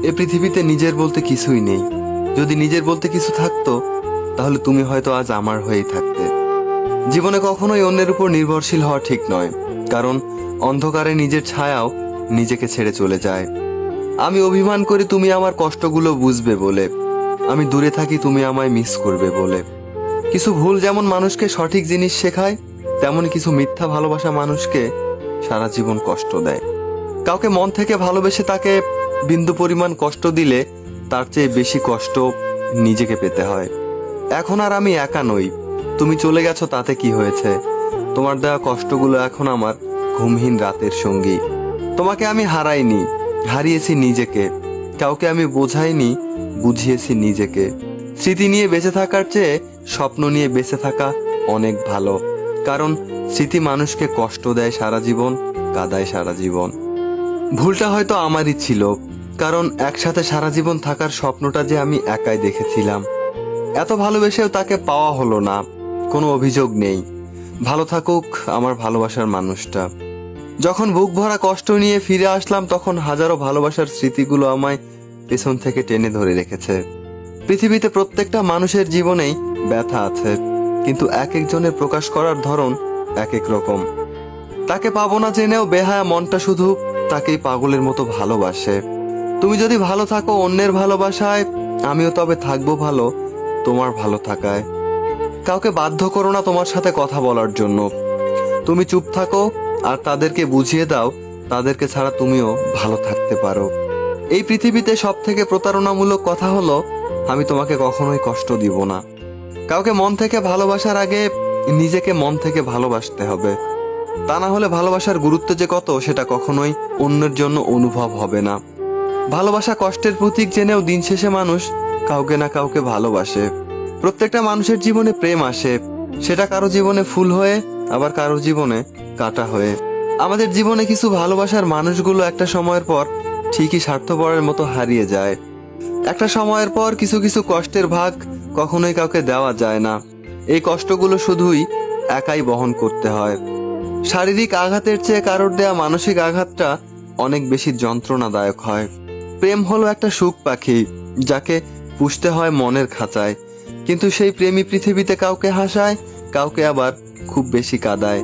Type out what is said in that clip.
এ পৃথিবীতে নিজের বলতে কিছুই নেই। যদি নিজের বলতে কিছু থাকতো তাহলে তুমি হয়তো আজ আমার হয়েই থাকতে। জীবনে কখনোই অন্যের উপর নির্ভরশীল হওয়া ঠিক নয়, কারণ অন্ধকারে নিজের ছায়াও নিজেকে ছেড়ে চলে যায়। আমি অভিমান করি তুমি আমার কষ্টগুলো বুঝবে বলে, আমি দূরে থাকি তুমি আমায় মিস করবে বলে। কিছু ভুল যেমন মানুষকে সঠিক জিনিস শেখায়, তেমন কিছু মিথ্যা ভালোবাসা মানুষকে সারা জীবন কষ্ট দেয়। কাউকে মন থেকে ভালোবেসে তাকে বিন্দু পরিমাণ কষ্ট দিলে তার চেয়ে বেশি কষ্ট নিজেকে পেতে হয়। এখন আর আমি একা নই, তুমি চলে গেছো তাতে কি হয়েছে? তোমার দেওয়া কষ্টগুলো এখন আমার ঘুমহীন রাতের সঙ্গী। তোমাকে আমি হারাইনি, হারিয়েছি নিজেকে। কাউকে আমি বোঝাইনি, বুঝিয়েছি নিজেকে। স্মৃতি নিয়ে বেঁচে থাকার চেয়ে স্বপ্ন নিয়ে বেঁচে থাকা অনেক ভালো, কারণ স্মৃতি মানুষকে কষ্ট দেয় সারা জীবন, কাঁদায় সারা জীবন। ভুলটা হয়তো আমারই ছিল, কারণ একসাথে সারা জীবন থাকার স্বপ্নটা যে আমি একাই দেখেছিলাম। এত ভালোবেসেও তাকে পাওয়া হলো না, কোনো অভিযোগ নেই। ভালো থাকুক আমার ভালোবাসার মানুষটা। যখন বুক ভরা কষ্ট নিয়ে ফিরে আসলাম তখন হাজারো ভালোবাসার স্মৃতিগুলো আমায় পেছন থেকে টেনে ধরে রেখেছে। পৃথিবীতে প্রত্যেকটা মানুষের জীবনেই ব্যথা আছে, কিন্তু এক একজনের প্রকাশ করার ধরন এক এক রকম। তাকে পাবো না জেনেও বেহায়া মনটা শুধু তাকেই পাগলের মতো ভালোবাসে। তুমি যদি ভালো থাকো অন্যের ভালোবাসায়, আমিও তবে থাকবো ভালো তোমার ভালো থাকায়। কাউকে বাধ্য করো না তোমার সাথে কথা বলার জন্য। তুমি চুপ থাকো আর তাদেরকে বুঝিয়ে দাও তাদেরকে ছাড়া তুমিও ভালো থাকতে পারো। এই পৃথিবীতে সব থেকে প্রতারণামূলক কথা হলো, আমি তোমাকে কখনোই কষ্ট দিব না। কাউকে মন থেকে ভালোবাসার আগে নিজেকে মন থেকে ভালোবাসতে হবে, তা না হলে ভালোবাসার গুরুত্ব যে কত সেটা কখনোই অন্যের জন্য অনুভব হবে না। ভালোবাসা কষ্টের প্রতীক জেনেও দিন শেষে মানুষ কাউকে না কাউকে ভালোবাসে। প্রত্যেকটা মানুষের জীবনে প্রেম আসে, সেটা কারো জীবনে ফুল হয়ে, আবার কারো জীবনে কাঁটা হয়ে। আমাদের জীবনে কিছু ভালোবাসার মানুষগুলো একটা সময়ের পর ঠিকই স্বার্থপরের মতো হারিয়ে যায়। একটা সময়ের পর কিছু কিছু কষ্টের ভাগ কখনোই কাউকে দেওয়া যায় না। এই কষ্টগুলো শুধুই একাই বহন করতে হয়। শারীরিক আঘাতের চেয়ে কারোর দেয়া মানসিক আঘাতটা অনেক বেশি যন্ত্রণাদায়ক হয়। প্রেম হলো একটা সুখ পাখি, যাকে পুষতে হয় মনের খাঁচায়, কিন্তু সেই প্রেমী পৃথিবীতে কাউকে হাসায়, কাউকে আবার খুব বেশি কাঁদায়।